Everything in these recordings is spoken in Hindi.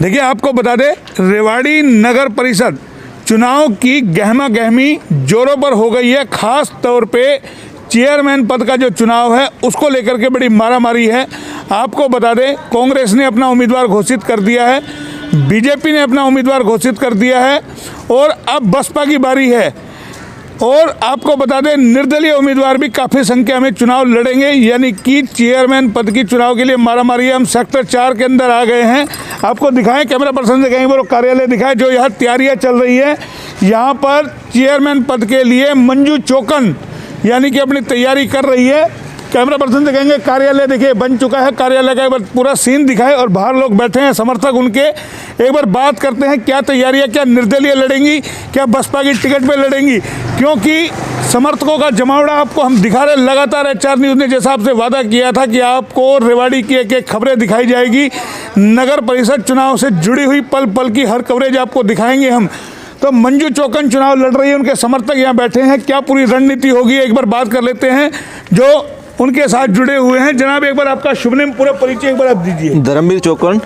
देखिए, आपको बता दें, रेवाड़ी नगर परिषद चुनाव की गहमा गहमी जोरों पर हो गई है। खास तौर पे चेयरमैन पद का जो चुनाव है उसको लेकर के बड़ी मारामारी है। आपको बता दें, कांग्रेस ने अपना उम्मीदवार घोषित कर दिया है, बीजेपी ने अपना उम्मीदवार घोषित कर दिया है और अब बसपा की बारी है। और आपको बता दें, निर्दलीय उम्मीदवार भी काफ़ी संख्या में चुनाव लड़ेंगे, यानी कि चेयरमैन पद की चुनाव के लिए मारामारी है। हम सेक्टर 4 के अंदर आ गए हैं। आपको दिखाएं, कैमरा पर्सन से कहीं वो कार्यालय दिखाएं जो यहाँ तैयारियाँ चल रही है। यहाँ पर चेयरमैन पद के लिए मंजू चौकन यानी कि अपनी तैयारी कर रही है। कैमरा पर्सन से कहेंगे कार्यालय देखिए बन चुका है, कार्यालय का एक बार पूरा सीन दिखाए और बाहर लोग बैठे हैं समर्थक उनके। एक बार बात करते हैं, क्या तैयारियां, क्या निर्दलीय लड़ेंगी, क्या बसपा की टिकट पे लड़ेंगी, क्योंकि समर्थकों का जमावड़ा आपको हम दिखा रहे लगातार। एचआर न्यूज़ ने जैसा आपसे वादा किया था कि आपको रेवाड़ी की एक एक खबरें दिखाई जाएगी, नगर परिषद चुनाव से जुड़ी हुई पल पल की हर कवरेज आपको दिखाएंगे हम। तो मंजू चौकन चुनाव लड़ रही है, उनके समर्थक यहाँ बैठे हैं, क्या पूरी रणनीति होगी एक बार बात कर लेते हैं जो उनके साथ जुड़े हुए हैं। जनाब, एक बार आपका शुभ नाम, पूरा परिचय एक बार आप दीजिए। धर्मवीर चौकन।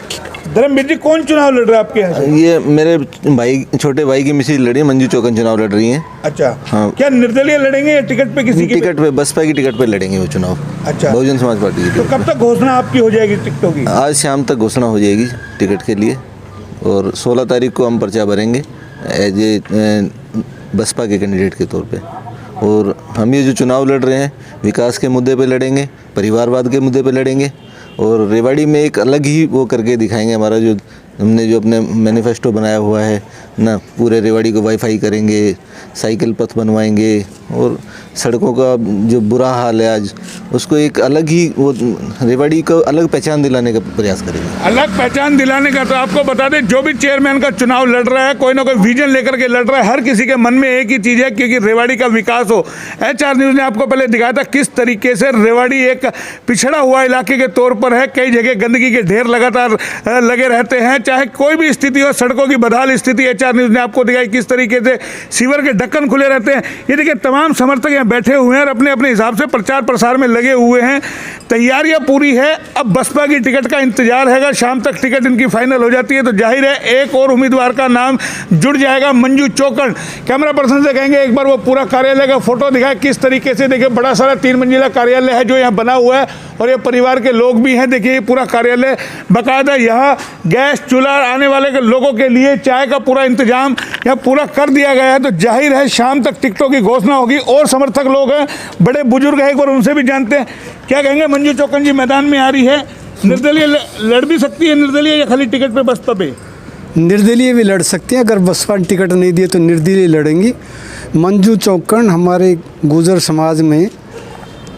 धर्मवीर जी, कौन चुनाव लड़ रहा है आपके यहाँ से? ये मेरे भाई, छोटे भाई की मिसेज लड़ी है, मंजू चौकन चुनाव लड़ रही हैं। अच्छा, हाँ। क्या निर्दलीय लड़ेंगे या टिकट पे किसी की? टिकट पे, बसपा की टिकट पे लड़ेंगे वो चुनाव। अच्छा, बहुजन समाज पार्टी की। तो कब तक घोषणा आपकी हो जाएगी टिकटों की? आज शाम तक घोषणा हो जाएगी टिकट के लिए और 16 तारीख को हम पर्चा भरेंगे एज ए बसपा के कैंडिडेट के तौर पे। और हम ये जो चुनाव लड़ रहे हैं, विकास के मुद्दे पे लड़ेंगे, परिवारवाद के मुद्दे पे लड़ेंगे और रेवाड़ी में एक अलग ही वो करके दिखाएंगे। हमारा जो हमने जो अपने मैनिफेस्टो बनाया हुआ है ना, पूरे रेवाड़ी को वाईफाई करेंगे, साइकिल पथ बनवाएंगे और सड़कों का जो बुरा हाल है आज, उसको एक अलग ही वो रेवाड़ी को अलग पहचान दिलाने का प्रयास करेंगे। अलग पहचान दिलाने का। तो आपको बता दें, जो भी चेयरमैन का चुनाव लड़ रहा है, कोई ना कोई विजन लेकर के लड़ रहा है। हर किसी के मन में एक ही चीज़ है, क्योंकि रेवाड़ी का विकास हो। एचआर न्यूज़ ने आपको पहले दिखाया था किस तरीके से रेवाड़ी एक पिछड़ा हुआ इलाके के तौर पर है। कई जगह गंदगी के ढेर लगातार लगे रहते हैं, चाहे कोई भी स्थिति हो, सड़कों की बदहाल स्थिति। एचआर न्यूज़ ने आपको दिखाई किस तरीके से सीवर के ढक्कन खुले रहते हैं। ये देखिए, तमाम समर्थक यहाँ बैठे हुए हैं और अपने अपने हिसाब से प्रचार प्रसार में लगे हुए हैं। तैयारियां पूरी है। अब बसपा की टिकट का इंतजार है। अगर शाम तक टिकट इनकी फाइनल हो जाती है तो जाहिर है एक और उम्मीदवार का नाम जुड़ जाएगा, मंजू चौकन। कैमरा पर्सन से कहेंगे एक बार वो पूरा कार्यालय का फोटो दिखाए किस तरीके से। देखिए, बड़ा सारा 3 मंजिला कार्यालय है जो यहाँ बना हुआ है और ये परिवार के लोग भी हैं। देखिए, पूरा कार्यालय बाकायदा, यहाँ गैस चूल्हा आने वाले के लोगों के लिए चाय का पूरा इंतजाम यहाँ पूरा कर दिया गया है। तो जाहिर है शाम तक टिकटों की घोषणा होगी। और समर्थक लोग हैं, बड़े बुजुर्ग हैं, एक बार उनसे भी जानते हैं। क्या कहेंगे, मंजू चौकन जी मैदान में आ रही है, निर्दलीय लड़ भी सकती है निर्दलीय या खाली टिकट पे बसपा पे? निर्दलीय भी लड़ सकती है। अगर बसपा टिकट नहीं दिए तो निर्दलीय लड़ेंगी। मंजू चौकन हमारे गुर्जर समाज में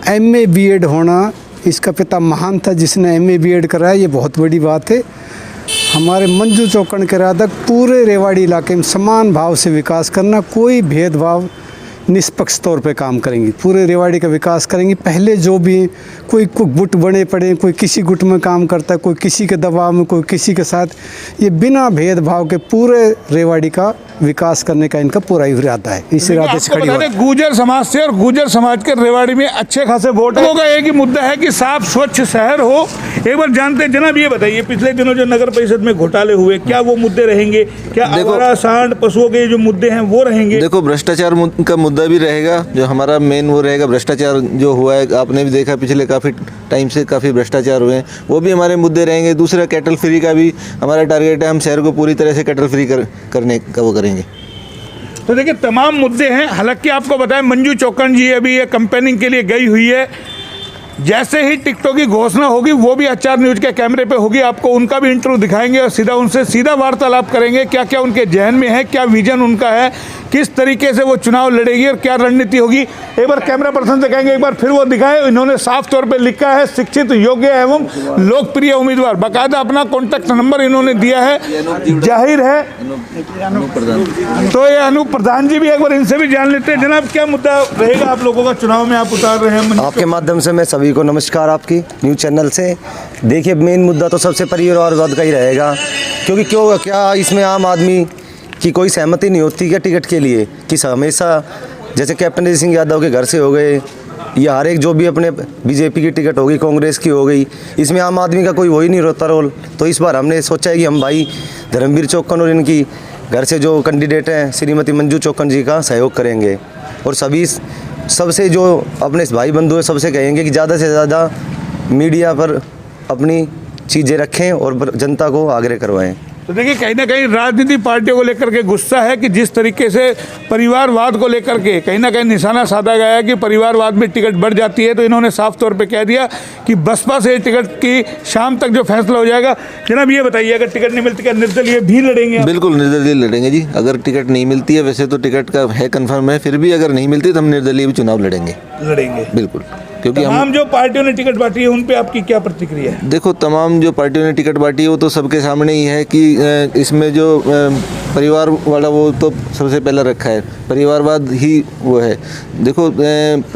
MA BEd होना, इसका पिता महान था जिसने MA BEd कराया, ये बहुत बड़ी बात है। हमारे मंजू चौकन के इरादा पूरे रेवाड़ी इलाके में समान भाव से विकास करना, कोई भेदभाव, निष्पक्ष तौर पे काम करेंगी, पूरे रेवाड़ी का विकास करेंगी। पहले जो भी कोई गुट बने पड़े, कोई किसी गुट में काम करता है, कोई किसी के दबाव में, कोई किसी के साथ, ये बिना भेदभाव के पूरे रेवाड़ी का विकास करने का इनका पूरा इरादा है। इस इरादे से खड़ी है। गुर्जर समाज से और गुर्जर समाज के रेवाड़ी में अच्छे खासे वोट होगा। एक ही मुद्दा है कि साफ स्वच्छ शहर हो। एक बार जानते हैं जनाब, ये बताइए, पिछले दिनों जो नगर परिषद में घोटाले हुए, क्या वो मुद्दे रहेंगे? क्या आवारा सांड पशुओं के जो मुद्दे हैं वो रहेंगे? देखो, भ्रष्टाचार का मुद्दा भी रहेगा, जो हमारा मेन वो रहेगा। भ्रष्टाचार जो हुआ है, आपने भी देखा पिछले काफ़ी टाइम से काफ़ी भ्रष्टाचार हुए हैं, वो भी हमारे मुद्दे रहेंगे। दूसरा, कैटल फ्री का भी हमारा टारगेट है, हम शहर को पूरी तरह से कैटल फ्री करने का वो करेंगे। तो देखिए, तमाम मुद्दे हैं। हालांकि आपको बताएं, मंजू चौकन जी अभी ये कंपेनिंग के लिए गई हुई है। जैसे ही टिकटों की घोषणा होगी वो भी एचआर न्यूज़ के कैमरे पे होगी, आपको उनका भी इंटरव्यू दिखाएंगे और सीधा उनसे सीधा वार्तालाप करेंगे। क्या क्या उनके जहन में है, क्या विजन उनका है, किस तरीके से वो चुनाव लड़ेगी और क्या रणनीति होगी। एक बार कैमरा पर्सन से कहेंगे एक बार फिर वो दिखाए। इन्होंने साफ तौर पे लिखा है, शिक्षित, योग्य एवं लोकप्रिय उम्मीदवार। बाकायदा अपना कॉन्टैक्ट नंबर इन्होंने दिया है। जाहिर है तो ये अनूप प्रधान जी भी, एक बार इनसे भी जान लेते हैं। जनाब, क्या मुद्दा रहेगा आप लोगों का चुनाव में आप उतार रहे हैं? आपके माध्यम से मैं सभी को नमस्कार आपकी न्यूज़ चैनल से। देखिए, मेन मुद्दा तो सबसे परिवारवाद का ही रहेगा, क्योंकि क्या इसमें आम आदमी की कोई सहमति नहीं होती क्या टिकट के लिए? कि हमेशा जैसे कैप्टन सिंह यादव के घर से हो गए ये हर एक जो भी अपने बीजेपी की टिकट होगी, कांग्रेस की हो गई, इसमें आम आदमी का कोई वही नहीं रहता रोल। तो इस बार हमने सोचा है कि हम भाई धर्मवीर चौक्कन और इनकी घर से जो कैंडिडेट हैं श्रीमती मंजू चौक्कन जी का सहयोग करेंगे। और सबसे जो अपने भाई बंधु हैं सबसे कहेंगे कि ज़्यादा से ज़्यादा मीडिया पर अपनी चीज़ें रखें और जनता को आग्रह करवाएं। तो देखिए कहीं ना कहीं राजनीतिक पार्टियों को लेकर के गुस्सा है कि जिस तरीके से परिवारवाद को लेकर के कहीं ना कहीं निशाना साधा गया है कि परिवारवाद में टिकट बढ़ जाती है। तो इन्होंने साफ तौर पे कह दिया कि बसपा से टिकट की शाम तक जो फैसला हो जाएगा। जनाब ये बताइए, अगर टिकट नहीं मिलती क्या निर्दलीय भी लड़ेंगे? बिल्कुल निर्दलीय लड़ेंगे जी। अगर टिकट नहीं मिलती है, वैसे तो टिकट का है कंफर्म है, फिर भी अगर नहीं मिलती तो हम निर्दलीय भी चुनाव लड़ेंगे बिल्कुल। क्योंकि तमाम जो पार्टियों ने टिकट बांटी है उन पे आपकी क्या प्रतिक्रिया है? देखो, तमाम जो पार्टियों ने टिकट बांटी है वो तो सबके सामने ही है कि इसमें जो परिवार वाला वो तो सबसे पहले रखा है, परिवारवाद ही वो है। देखो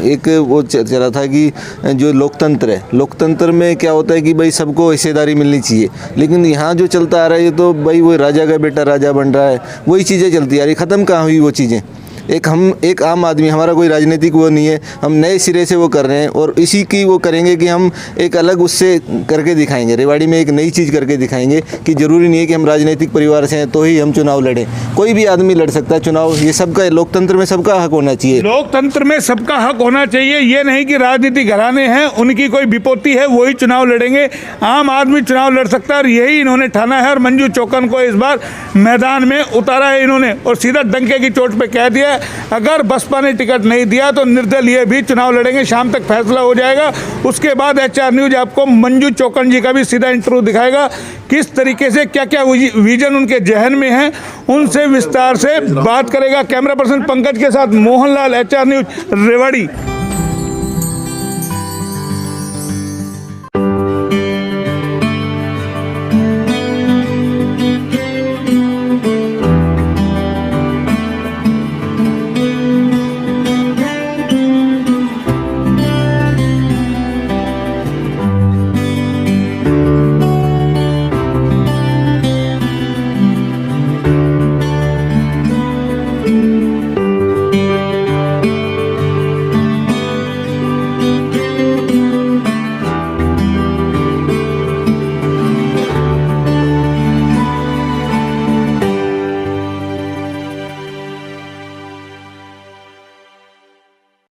एक वो चला था कि जो लोकतंत्र है, लोकतंत्र में क्या होता है कि भाई सबको हिस्सेदारी मिलनी चाहिए, लेकिन यहाँ जो चलता आ रहा है तो भाई वो राजा का बेटा राजा बन रहा है, वही चीज़ें चलती आ रही, ख़त्म कहाँ हुई वो चीज़ें। एक आम आदमी, हमारा कोई राजनीतिक वो नहीं है, हम नए सिरे से वो कर रहे हैं और इसी की वो करेंगे कि हम एक अलग उससे करके दिखाएंगे, रेवाड़ी में एक नई चीज़ करके दिखाएंगे कि ज़रूरी नहीं है कि हम राजनीतिक परिवार से हैं तो ही हम चुनाव लड़ें। कोई भी आदमी लड़ सकता है चुनाव, ये सबका, लोकतंत्र में सबका हक होना चाहिए। लोकतंत्र में सबका हक होना चाहिए, ये नहीं कि राजनीतिक घराने हैं उनकी कोई विपत्ति है वही चुनाव लड़ेंगे। आम आदमी चुनाव लड़ सकता है और यही इन्होंने ठाना है और मंजू चौक्कन को इस बार मैदान में उतारा है इन्होंने और सीधा डंके की चोट पे कह दिया अगर बसपा ने टिकट नहीं दिया तो निर्दलीय भी चुनाव लड़ेंगे। शाम तक फैसला हो जाएगा। उसके बाद HR न्यूज़ आपको मंजू चौक्कन जी का भी सीधा इंटरव्यू दिखाएगा, किस तरीके से क्या क्या विजन उनके जहन में है, उनसे विस्तार से बात करेगा। कैमरा पर्सन पंकज के साथ मोहनलाल, HR न्यूज़, रेवाड़ी।